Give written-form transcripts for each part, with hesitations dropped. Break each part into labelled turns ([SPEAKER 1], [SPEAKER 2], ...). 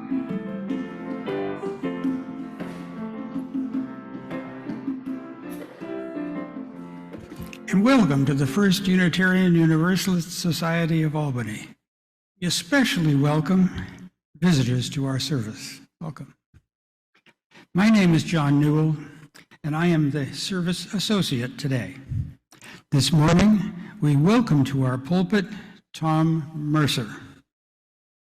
[SPEAKER 1] And welcome to the First Unitarian Universalist Society of Albany. We especially welcome visitors to our service. Welcome. My name is John Newell, and I am the service associate today. This morning, we welcome to our pulpit Tom Mercer,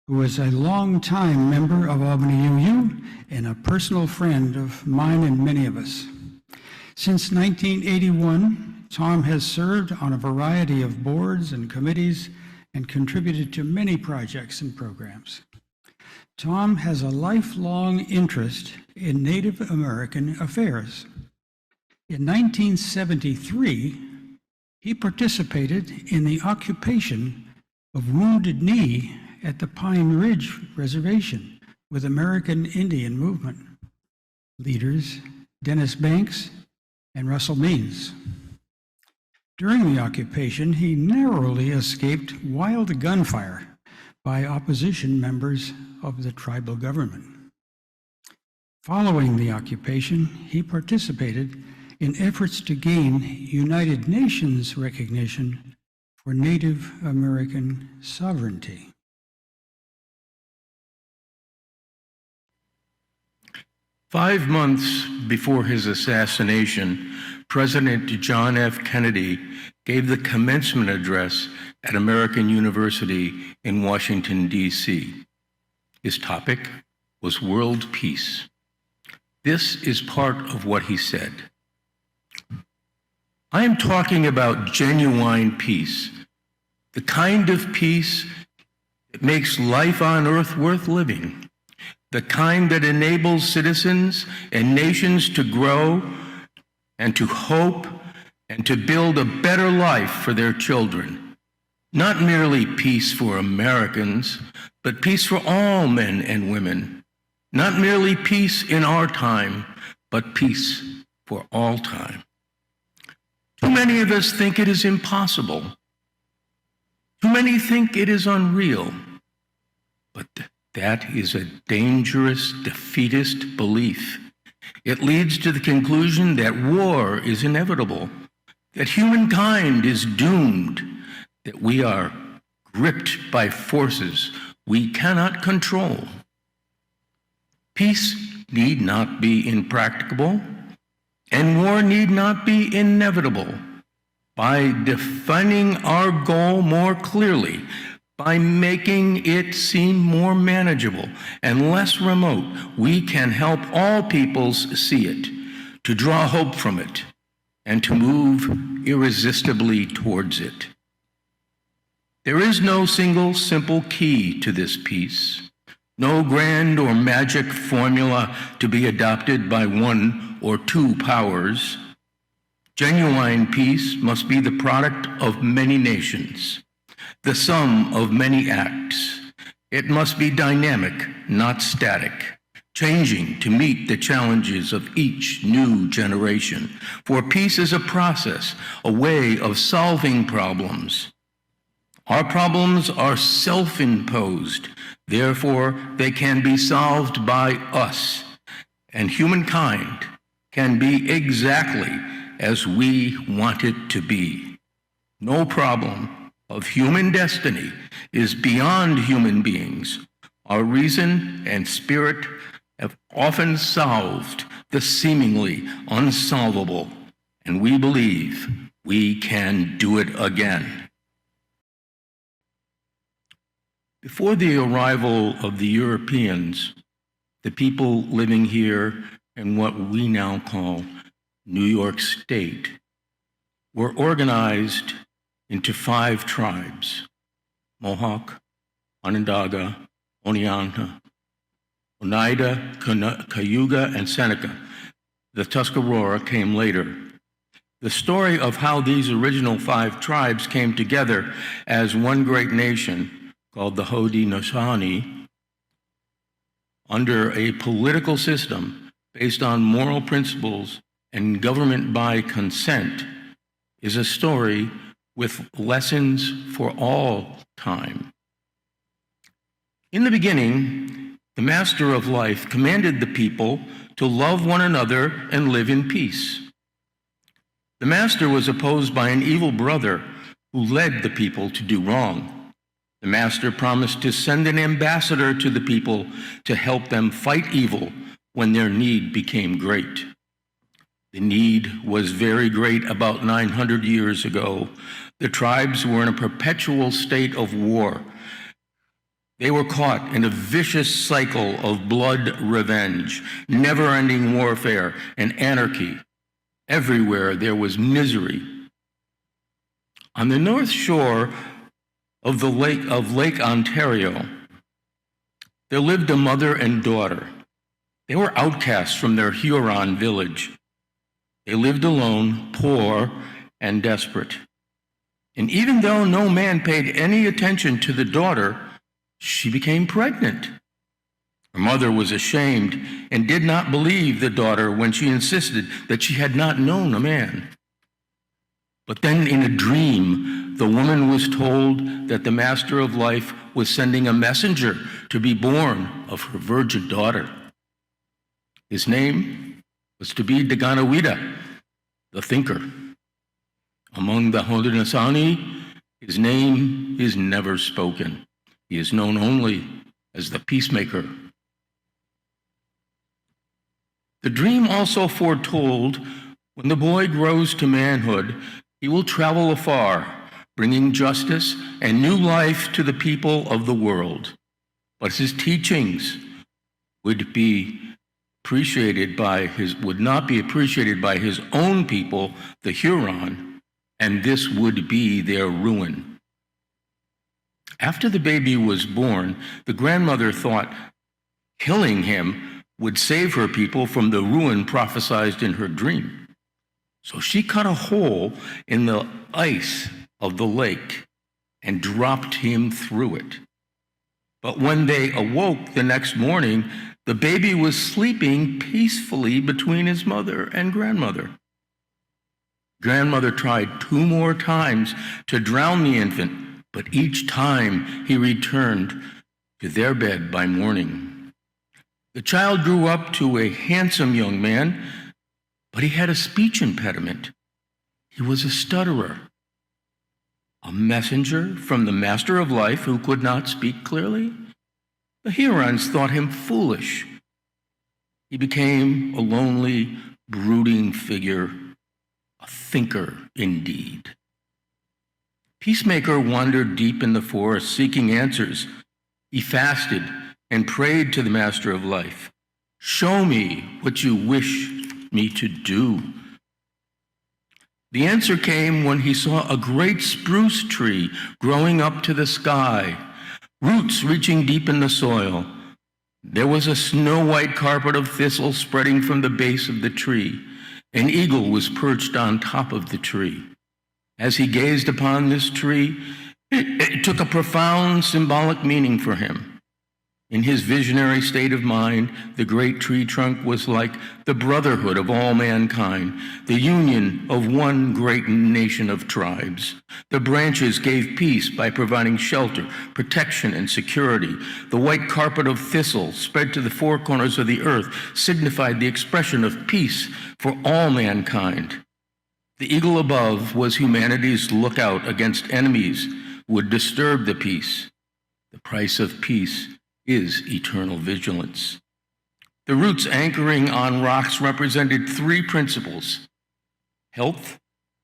[SPEAKER 1] who is a longtime member of Albany UU and a personal friend of mine and many of us. Since 1981, Tom has served on a variety of boards and committees and contributed to many projects and programs. Tom has a lifelong interest in Native American affairs. In 1973, he participated in the occupation of Wounded Knee at the Pine Ridge Reservation with American Indian Movement leaders Dennis Banks and Russell Means. During the occupation, he narrowly escaped wild gunfire by opposition members of the tribal government. Following the occupation, he participated in efforts to gain United Nations recognition for Native American sovereignty.
[SPEAKER 2] Five months before his assassination, President John F. Kennedy gave the commencement address at American University in Washington, D.C. His topic was world peace. This is part of what he said. I am talking about genuine peace, the kind of peace that makes life on earth worth living, the kind that enables citizens and nations to grow and to hope and to build a better life for their children. Not merely peace for Americans, but peace for all men and women. Not merely peace in our time, but peace for all time. Too many of us think it is impossible. Too many think it is unreal. But that is a dangerous, defeatist belief. It leads to the conclusion that war is inevitable, that humankind is doomed, that we are gripped by forces we cannot control. Peace need not be impracticable, and war need not be inevitable. By defining our goal more clearly, by making it seem more manageable and less remote, we can help all peoples see it, to draw hope from it, and to move irresistibly towards it. There is no single simple key to this peace, no grand or magic formula to be adopted by one or two powers. Genuine peace must be the product of many nations, the sum of many acts. It must be dynamic, not static, changing to meet the challenges of each new generation. For peace is a process, a way of solving problems. Our problems are self-imposed, therefore they can be solved by us, and humankind can be exactly as we want it to be. No problem of human destiny is beyond human beings. Our reason and spirit have often solved the seemingly unsolvable, and we believe we can do it again. Before the arrival of the Europeans, the people living here in what we now call New York State were organized into 5 tribes: Mohawk, Onondaga, Oneonta, Oneida, Cayuga, and Seneca. The Tuscarora came later. The story of how these original 5 tribes came together as one great nation called the Haudenosaunee under a political system based on moral principles and government by consent is a story with lessons for all time. In the beginning, the Master of Life commanded the people to love one another and live in peace. The Master was opposed by an evil brother who led the people to do wrong. The Master promised to send an ambassador to the people to help them fight evil when their need became great. The need was very great about 900 years ago. The tribes were in a perpetual state of war. They were caught in a vicious cycle of blood revenge, never-ending warfare, and anarchy. Everywhere there was misery. On the north shore of Lake Ontario, there lived a mother and daughter. They were outcasts from their Huron village. They lived alone, poor, and desperate. And even though no man paid any attention to the daughter, she became pregnant. Her mother was ashamed and did not believe the daughter when she insisted that she had not known a man. But then in a dream, the woman was told that the Master of Life was sending a messenger to be born of her virgin daughter. His name was to be Daganawida, the thinker. Among the Haudenosaunee, his name is never spoken. He is known only as the Peacemaker. The dream also foretold when the boy grows to manhood, he will travel afar, bringing justice and new life to the people of the world. But his teachings would not be appreciated by his own people, the Huron, and this would be their ruin. After the baby was born, the grandmother thought killing him would save her people from the ruin prophesied in her dream. So she cut a hole in the ice of the lake and dropped him through it. But when they awoke the next morning, the baby was sleeping peacefully between his mother and grandmother. Grandmother tried 2 more times to drown the infant, but each time he returned to their bed by morning. The child grew up to a handsome young man, but he had a speech impediment. He was a stutterer, a messenger from the Master of Life who could not speak clearly. The Hurons thought him foolish. He became a lonely, brooding figure, a thinker indeed. Peacemaker wandered deep in the forest seeking answers. He fasted and prayed to the Master of Life. "Show me what you wish me to do." The answer came when he saw a great spruce tree growing up to the sky, roots reaching deep in the soil. There was a snow-white carpet of thistles spreading from the base of the tree. An eagle was perched on top of the tree. As he gazed upon this tree, it took a profound symbolic meaning for him. In his visionary state of mind, the great tree trunk was like the brotherhood of all mankind, the union of one great nation of tribes. The branches gave peace by providing shelter, protection, and security. The white carpet of thistles spread to the 4 corners of the earth signified the expression of peace for all mankind. The eagle above was humanity's lookout against enemies who would disturb the peace. The price of peace is eternal vigilance. The roots anchoring on rocks represented 3 principles: health,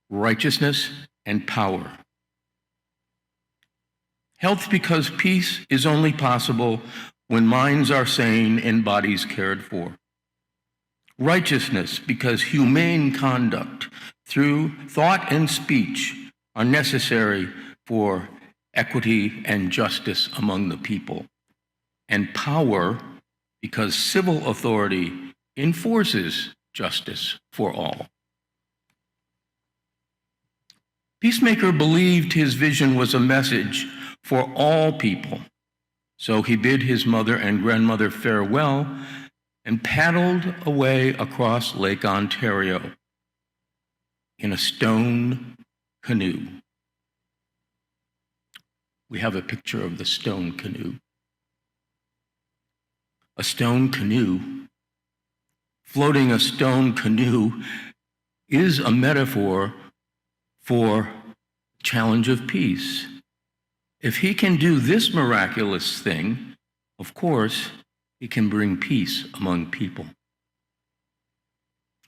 [SPEAKER 2] righteousness, and power. Health, because peace is only possible when minds are sane and bodies cared for. Righteousness, because humane conduct through thought and speech are necessary for equity and justice among the people. And power, because civil authority enforces justice for all. Peacemaker believed his vision was a message for all people, so he bid his mother and grandmother farewell and paddled away across Lake Ontario in a stone canoe. We have a picture of the stone canoe. a stone canoe. Floating a stone canoe is a metaphor for challenge of peace. If he can do this miraculous thing, of course, he can bring peace among people.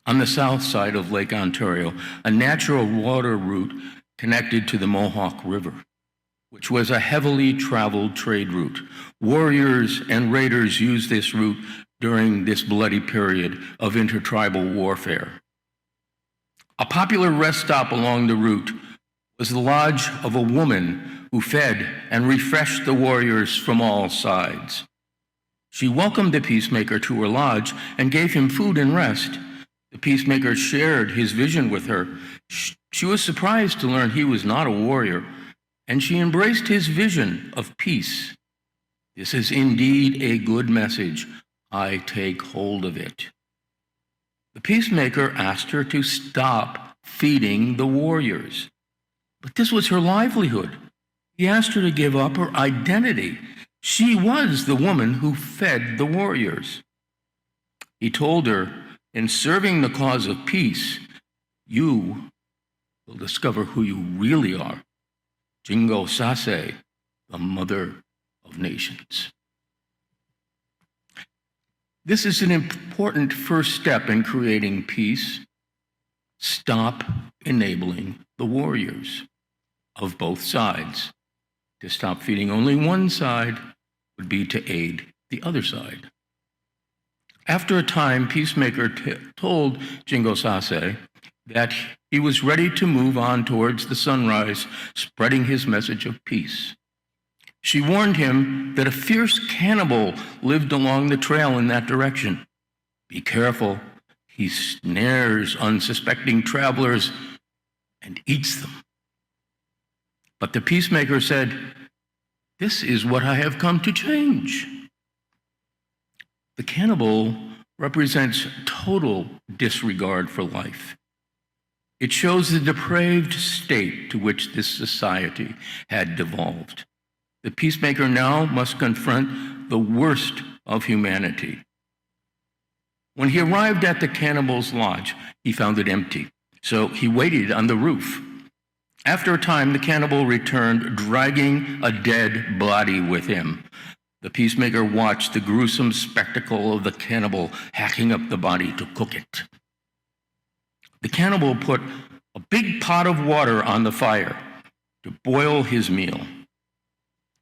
[SPEAKER 2] On the south side of Lake Ontario, a natural water route connected to the Mohawk River, which was a heavily traveled trade route. Warriors and raiders used this route during this bloody period of intertribal warfare. A popular rest stop along the route was the lodge of a woman who fed and refreshed the warriors from all sides. She welcomed the Peacemaker to her lodge and gave him food and rest. The Peacemaker shared his vision with her. She was surprised to learn he was not a warrior, and she embraced his vision of peace. This is indeed a good message. I take hold of it. The Peacemaker asked her to stop feeding the warriors. But this was her livelihood. He asked her to give up her identity. She was the woman who fed the warriors. He told her, in serving the cause of peace, you will discover who you really are. Jingo Sase, the mother of nations. This is an important first step in creating peace. Stop enabling the warriors of both sides. To stop feeding only one side would be to aid the other side. After a time, Peacemaker told Jingo Sase that he was ready to move on towards the sunrise, spreading his message of peace. She warned him that a fierce cannibal lived along the trail in that direction. Be careful, he snares unsuspecting travelers and eats them. But the Peacemaker said, "This is what I have come to change." The cannibal represents total disregard for life. It shows the depraved state to which this society had devolved. The Peacemaker now must confront the worst of humanity. When he arrived at the cannibal's lodge, he found it empty, so he waited on the roof. After a time, the cannibal returned, dragging a dead body with him. The Peacemaker watched the gruesome spectacle of the cannibal hacking up the body to cook it. The cannibal put a big pot of water on the fire to boil his meal.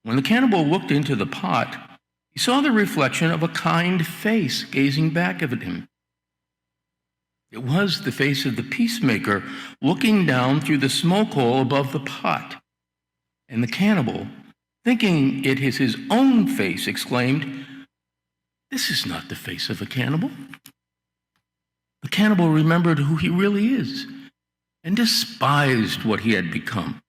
[SPEAKER 2] When the cannibal looked into the pot, he saw the reflection of a kind face gazing back at him. It was the face of the Peacemaker looking down through the smoke hole above the pot. And the cannibal, thinking it is his own face, exclaimed, "This is not the face of a cannibal." The cannibal remembered who he really is and despised what he had become.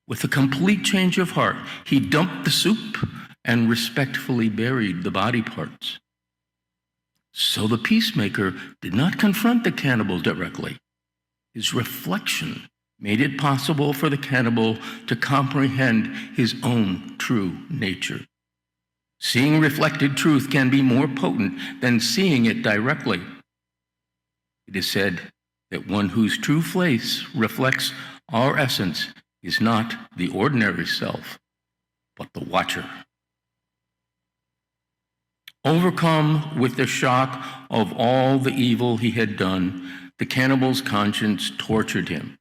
[SPEAKER 2] With a complete change of heart, he dumped the soup and respectfully buried the body parts. So the Peacemaker did not confront the cannibal directly. His reflection made it possible for the cannibal to comprehend his own true nature. Seeing reflected truth can be more potent than seeing it directly. It is said that one whose true face reflects our essence is not the ordinary self, but the watcher. Overcome with the shock of all the evil he had done, the cannibal's conscience tortured him.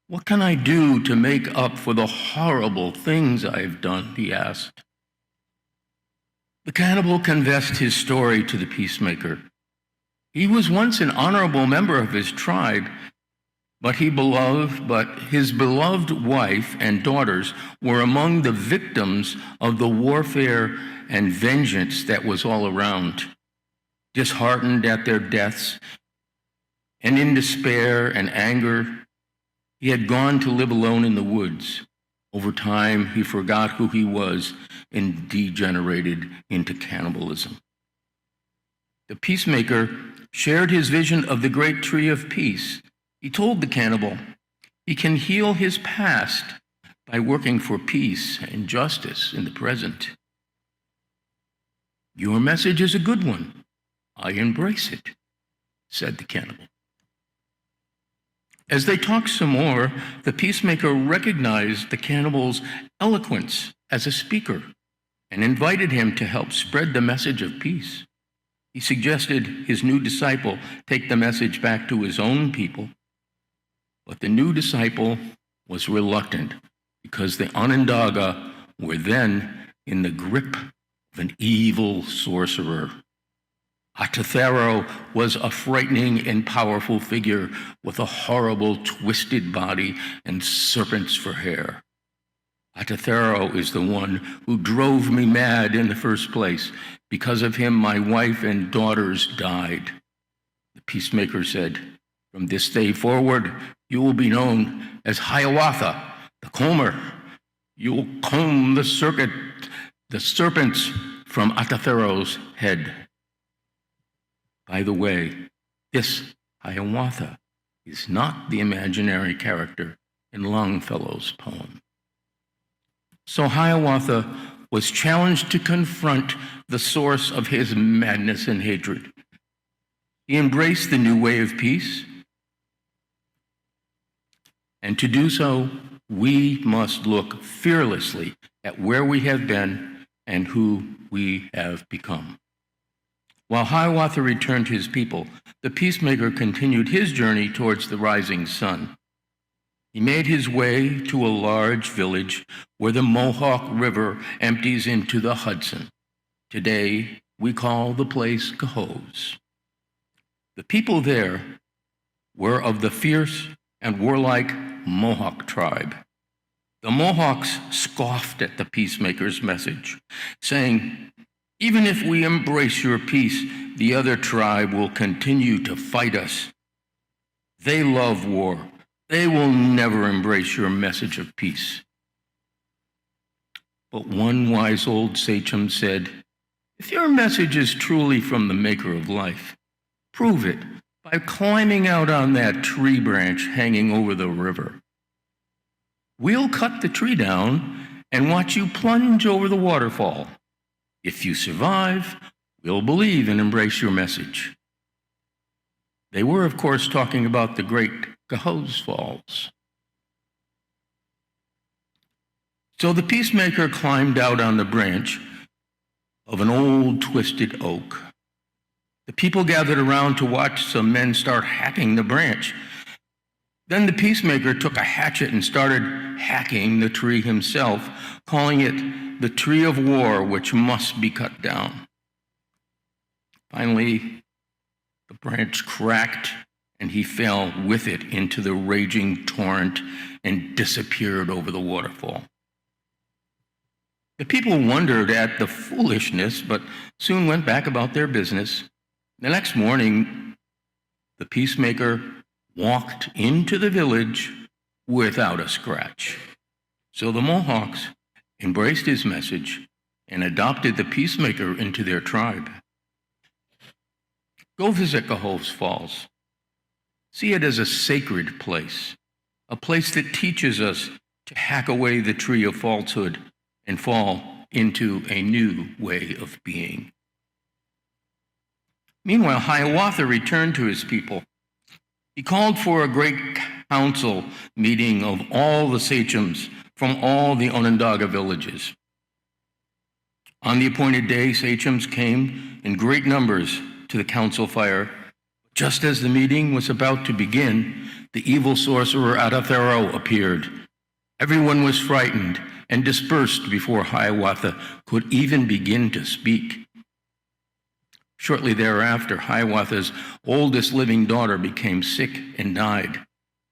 [SPEAKER 2] "What can I do to make up for the horrible things I've done?" he asked. The cannibal confessed his story to the Peacemaker. He was once an honorable member of his tribe, but his beloved wife and daughters were among the victims of the warfare and vengeance that was all around. Disheartened at their deaths and in despair and anger, he had gone to live alone in the woods. Over time, he forgot who he was and degenerated into cannibalism. The Peacemaker shared his vision of the great tree of peace. He told the cannibal he can heal his past by working for peace and justice in the present. "Your message is a good one. I embrace it," said the cannibal. As they talked some more, the peacemaker recognized the cannibal's eloquence as a speaker and invited him to help spread the message of peace. He suggested his new disciple take the message back to his own people, but the new disciple was reluctant because the Onondaga were then in the grip of an evil sorcerer. Atathero was a frightening and powerful figure with a horrible, twisted body and serpents for hair. Atathero is the one who drove me mad in the first place. Because of him, my wife and daughters died. The peacemaker said, "From this day forward, you will be known as Hiawatha, the comber. You will comb the serpents from Atathero's head." By the way, this Hiawatha is not the imaginary character in Longfellow's poem. So Hiawatha was challenged to confront the source of his madness and hatred. He embraced the new way of peace, and to do so, we must look fearlessly at where we have been and who we have become. While Hiawatha returned to his people, the peacemaker continued his journey towards the rising sun. He made his way to a large village where the Mohawk River empties into the Hudson. Today, we call the place Cohoes. The people there were of the fierce and warlike Mohawk tribe. The Mohawks scoffed at the peacemaker's message, saying, "Even if we embrace your peace, the other tribe will continue to fight us. They love war. They will never embrace your message of peace." But one wise old sachem said, "If your message is truly from the maker of life, prove it by climbing out on that tree branch hanging over the river. We'll cut the tree down and watch you plunge over the waterfall. If you survive, we'll believe and embrace your message." They were, of course, talking about the great Cohoes Falls. So the peacemaker climbed out on the branch of an old twisted oak. The people gathered around to watch some men start hacking the branch. Then the peacemaker took a hatchet and started hacking the tree himself, calling it the tree of war, which must be cut down. Finally, the branch cracked, and he fell with it into the raging torrent and disappeared over the waterfall. The people wondered at the foolishness, but soon went back about their business. The next morning, the peacemaker walked into the village without a scratch. So the Mohawks embraced his message and adopted the peacemaker into their tribe. Go visit Cohoes Falls. See it as a sacred place, a place that teaches us to hack away the tree of falsehood and fall into a new way of being. Meanwhile, Hiawatha returned to his people. He called for a great council meeting of all the sachems from all the Onondaga villages. On the appointed day, sachems came in great numbers to the council fire. Just as the meeting was about to begin, the evil sorcerer Atathero appeared. Everyone was frightened and dispersed before Hiawatha could even begin to speak. Shortly thereafter, Hiawatha's oldest living daughter became sick and died.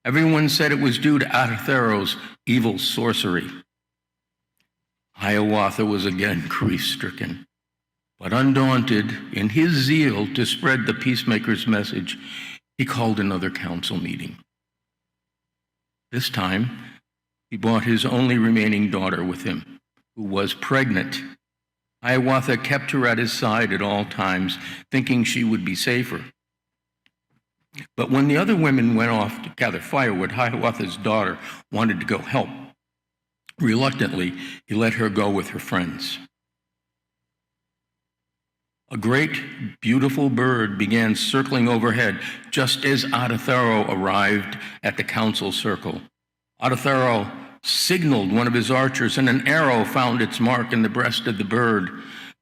[SPEAKER 2] Everyone said it was due to Atathero's evil sorcery. Hiawatha was again grief-stricken, but undaunted in his zeal to spread the peacemaker's message, he called another council meeting. This time, he brought his only remaining daughter with him, who was pregnant. Hiawatha kept her at his side at all times, thinking she would be safer. But when the other women went off to gather firewood, Hiawatha's daughter wanted to go help. Reluctantly, he let her go with her friends. A great, beautiful bird began circling overhead just as Haudenosaunee arrived at the council circle. Haudenosaunee signaled one of his archers, and an arrow found its mark in the breast of the bird.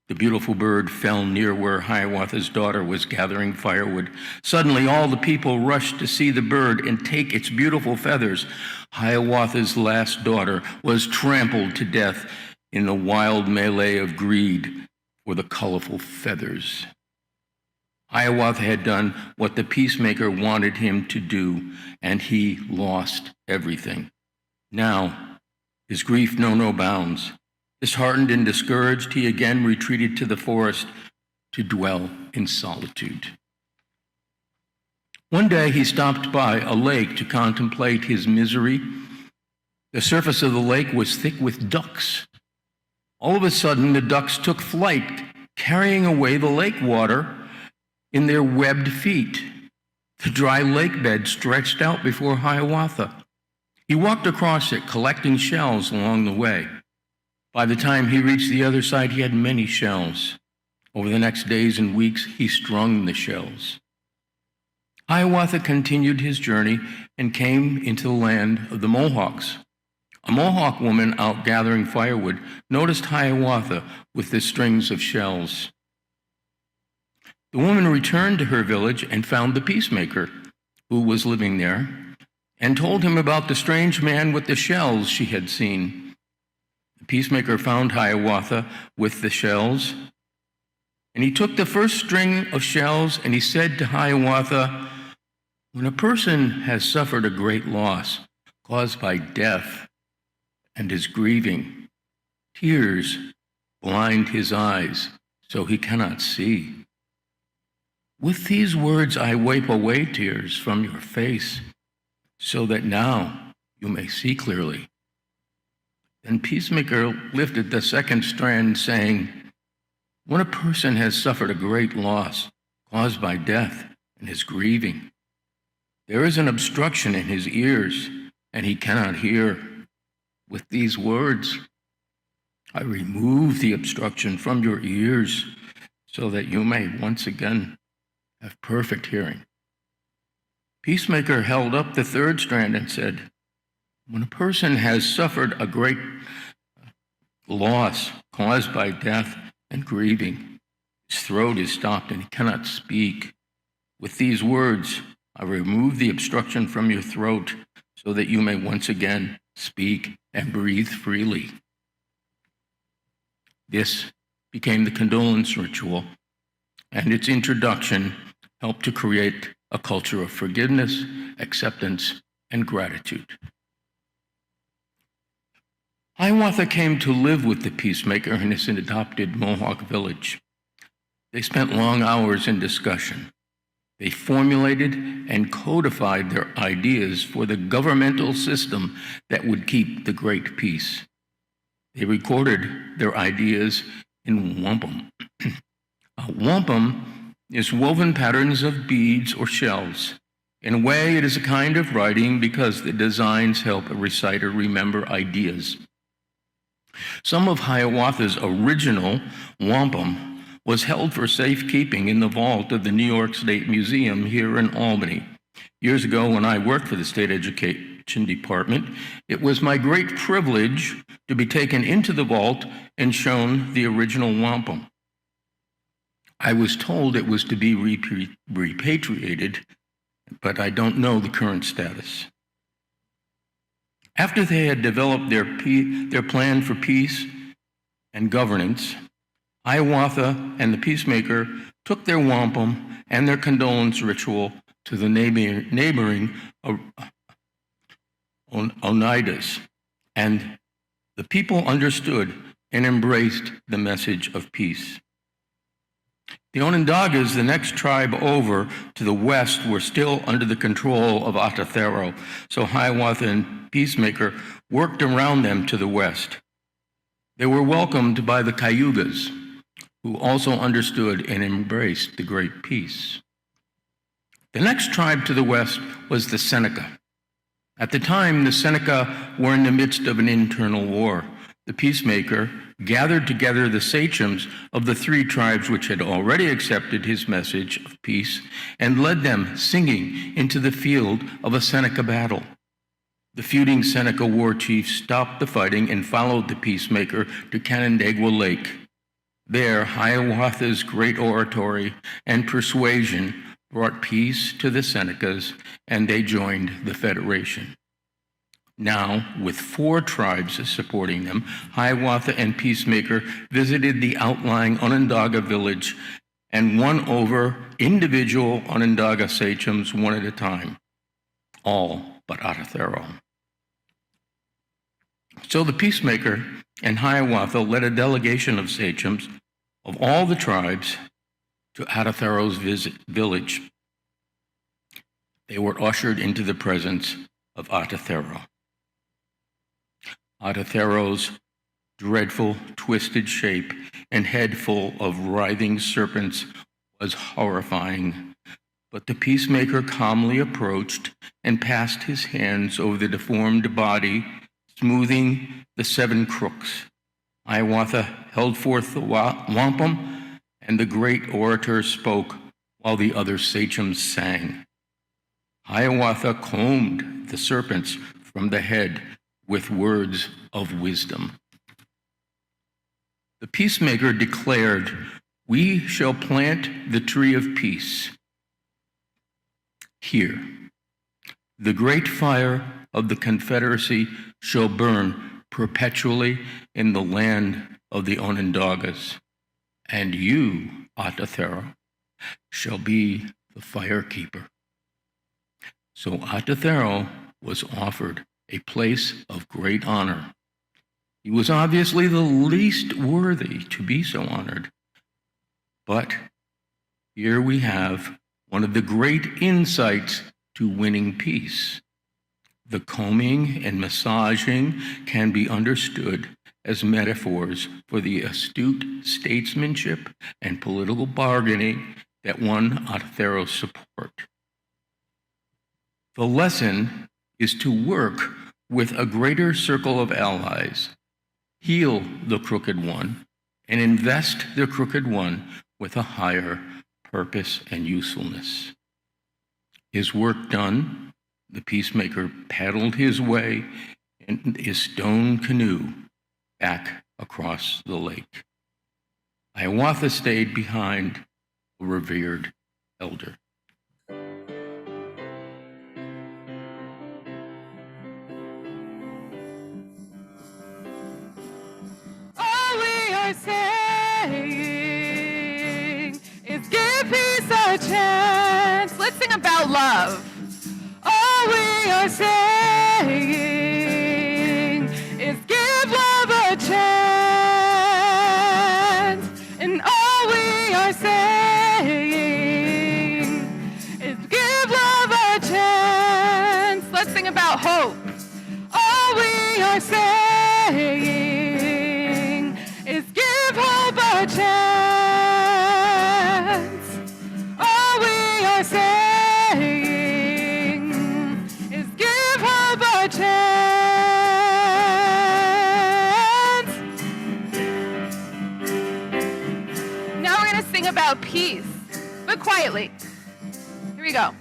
[SPEAKER 2] The beautiful bird fell near where Hiawatha's daughter was gathering firewood. Suddenly, all the people rushed to see the bird and take its beautiful feathers. Hiawatha's last daughter was trampled to death in the wild melee of greed for the colorful feathers. Hiawatha had done what the Peacemaker wanted him to do, and he lost everything. Now, his grief knew no bounds. Disheartened and discouraged, he again retreated to the forest to dwell in solitude. One day he stopped by a lake to contemplate his misery. The surface of the lake was thick with ducks. All of a sudden, the ducks took flight, carrying away the lake water in their webbed feet. The dry lake bed stretched out before Hiawatha. He walked across it, collecting shells along the way. By the time he reached the other side, he had many shells. Over the next days and weeks, he strung the shells. Hiawatha continued his journey and came into the land of the Mohawks. A Mohawk woman out gathering firewood noticed Hiawatha with the strings of shells. The woman returned to her village and found the Peacemaker, who was living there, and told him about the strange man with the shells she had seen. The Peacemaker found Hiawatha with the shells, and he took the first string of shells and he said to Hiawatha, "When a person has suffered a great loss caused by death and is grieving, tears blind his eyes so he cannot see. With these words I wipe away tears from your face so that now you may see clearly." Then Peacemaker lifted the second strand, saying, "When a person has suffered a great loss caused by death and is grieving, there is an obstruction in his ears, and he cannot hear. With these words, I remove the obstruction from your ears so that you may once again have perfect hearing." Peacemaker held up the third strand and said, "When a person has suffered a great loss caused by death and grieving, his throat is stopped and he cannot speak. With these words, I remove the obstruction from your throat so that you may once again speak and breathe freely." This became the condolence ritual, and its introduction helped to create a culture of forgiveness, acceptance, and gratitude. Hiawatha came to live with the Peacemaker in his adopted Mohawk village. They spent long hours in discussion. They formulated and codified their ideas for the governmental system that would keep the Great Peace. They recorded their ideas in wampum. Wampum is woven patterns of beads or shells. In a way, it is a kind of writing because the designs help a reciter remember ideas. Some of Hiawatha's original wampum was held for safekeeping in the vault of the New York State Museum here in Albany. Years ago, when I worked for the State Education Department, it was my great privilege to be taken into the vault and shown the original wampum. I was told it was to be repatriated, but I don't know the current status. After they had developed their plan for peace and governance, Hiawatha and the Peacemaker took their wampum and their condolence ritual to the neighboring Oneidas, and the people understood and embraced the message of peace. The Onondagas, the next tribe over to the west, were still under the control of Haudenosaunee, so Hiawatha and Peacemaker worked around them to the west. They were welcomed by the Cayugas, who also understood and embraced the Great Peace. The next tribe to the west was the Seneca. At the time, the Seneca were in the midst of an internal war. The Peacemaker gathered together the sachems of the 3 tribes which had already accepted his message of peace and led them singing into the field of a Seneca battle. The feuding Seneca war chief stopped the fighting and followed the Peacemaker to Canandaigua Lake. There, Hiawatha's great oratory and persuasion brought peace to the Senecas, and they joined the Federation. Now, with 4 tribes supporting them, Hiawatha and Peacemaker visited the outlying Onondaga village and won over individual Onondaga sachems one at a time, all but Atathero. So the Peacemaker and Hiawatha led a delegation of sachems of all the tribes to Atathero's village. They were ushered into the presence of Atathero. Atathero's dreadful, twisted shape and head full of writhing serpents was horrifying, but the Peacemaker calmly approached and passed his hands over the deformed body, smoothing the 7 crooks. Hiawatha held forth the wampum, and the great orator spoke while the other sachems sang. Hiawatha combed the serpents from the head with words of wisdom. The Peacemaker declared, "We shall plant the tree of peace here. The great fire of the Confederacy shall burn perpetually in the land of the Onondagas, and you, Atathero, shall be the firekeeper." So Atathero was offered a place of great honor. He was obviously the least worthy to be so honored. But here we have one of the great insights to winning peace. The combing and massaging can be understood as metaphors for the astute statesmanship and political bargaining that won Atathero's support. The lesson is to work with a greater circle of allies, heal the crooked one, and invest the crooked one with a higher purpose and usefulness. His work done, the Peacemaker paddled his way in his stone canoe back across the lake. Hiawatha stayed behind, a revered elder.
[SPEAKER 3] Saying is give peace a chance. Let's sing about love. All we are saying is give love a chance. And all we are saying is give love a chance. Let's sing about hope. All we are saying is give hope a chance. All we are saying is give hope a chance. Now we're going to sing about peace, but quietly. Here we go.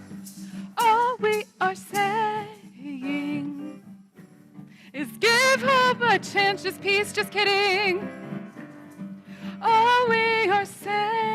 [SPEAKER 3] All we are saying is give hope a chance. Just peace, just kidding. All we are saying